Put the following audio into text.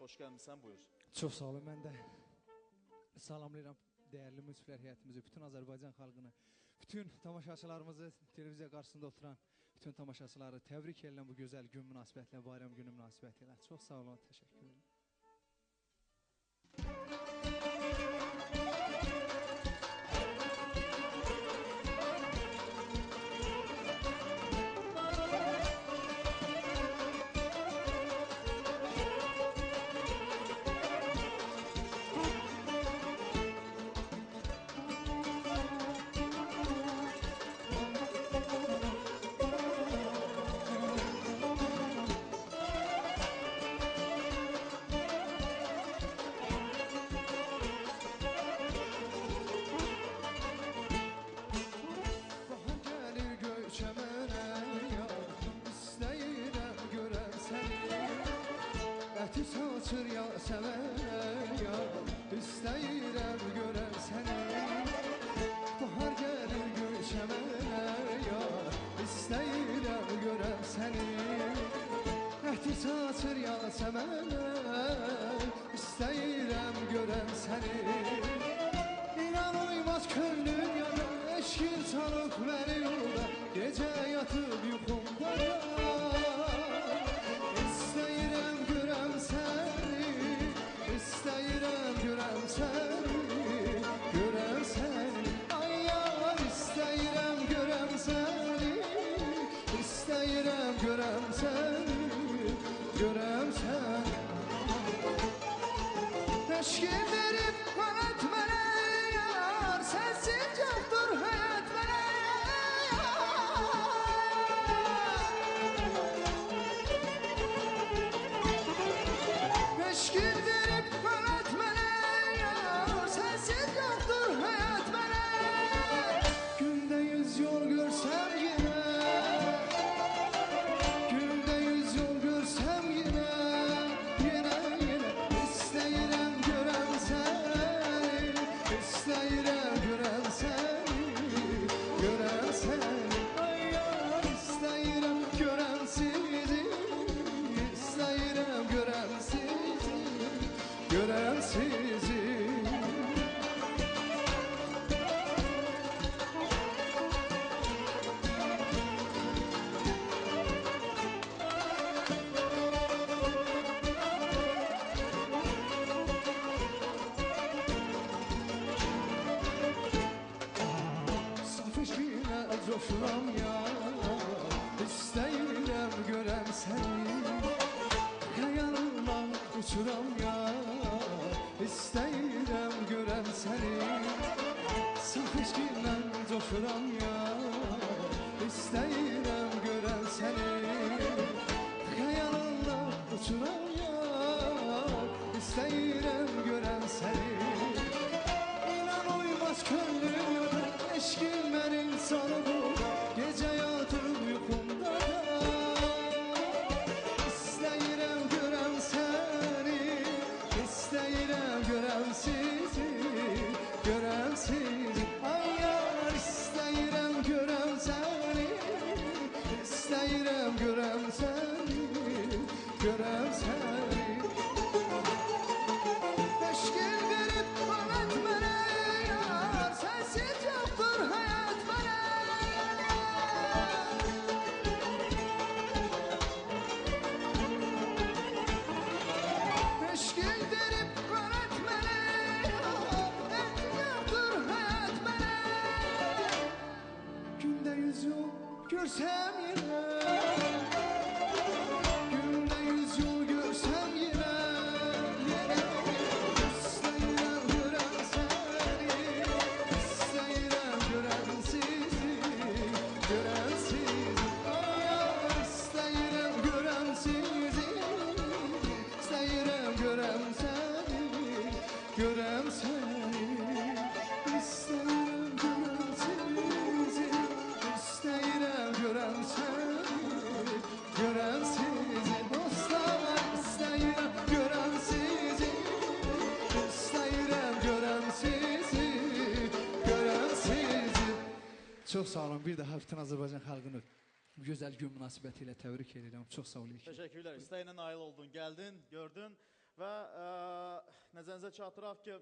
Xoş gəlmişsən, buyur. Çox sağ olun, mən də salamlayıram dəyərli müsiflər heyətimizi, bütün Azərbaycan xalqını, bütün tamaşaçılarımızı, televiziya qarşısında oturan bütün tamaşaçıları təbrik edirəm bu gözəl gün münasibətilə, bayram günü münasibətilə. Çox sağ olun, təşəkkür ederim. Saçır ya sever ya, istəyirəm görəm səni. Bahar gəlir gülşəmə ya, istəyirəm görəm səni. Əhti saçır ya səmər, istəyirəm görəm səni. İnan uymaz könlüm yana, eşkin çalıb məni yolda, gecə yatıb yuxumda ya. İstəyirəm görəm səni, görəm səni. Ay yar, istəyirəm görəm səni, istəyirəm görəm səni, görəm səni. Eşkin verib qanat mənə yar, sənsiz yoxdur həyat mənə yar. Eşkin verib qanat mənə yar, sənsiz yoxdur həyat mənə. Gündə 100 yol görsəm yenə, gündə 100 yol görsəm yenə, yenə, yenə. İstəyirəm görəm səni, istəyirəm görəm səni, görəm səni. Ay yar, istəyirəm görəm sizi, istəyirəm görəm sizi, görəm sizi. Saf eşqinə coşuram ya, istəyirəm görəm səni. Xəyalımla uçuram ya, istəyirəm görəm səni. Saf eşqinlə coşuram ya, istəyirəm görəm səni. Xəyalımla uçuram ya, istəyirəm görəm səni. İnan uymaz könlüm yoda, eşkin mənim sanıqda, gecə yatıb yuxumda da. İstəyirəm görəm səni, istəyirəm görəm sizi, görəm sizi. Ay yar, istəyirəm görəm səni, istəyirəm görəm səni, görəm səni. Eşkin verib qanat mənə yar, sənsiz yoxdur həyat mənə. Eşkin verib qanat mənə yar, sənsiz yoxdur həyat mənə. Gündə 100 yol görsəm yenə, gündə 100 yol görsəm yenə, yenə. İstəyirəm görəm səni, istəyirəm görəm sizi, görəm sizi. Ay yar, istəyirəm görəm sizi, istəyirəm görəm səni, görəm səni. İstəyirəm görəm sizi, istəyirəm görəm səni, görəm sizi. Dostlar, istəyirəm görəm sizi, istəyirəm görəm sizi, görəm sizi. Çox sağ olun, bir daha bütün Azərbaycan xalqını bu gözəl gün münasibətilə təbrik edirəm. Çox sağ olun. Təşəkkürlər. İstəyinə nail oldun, gəldin, gördün və nəzərinizə çatdıraq ki,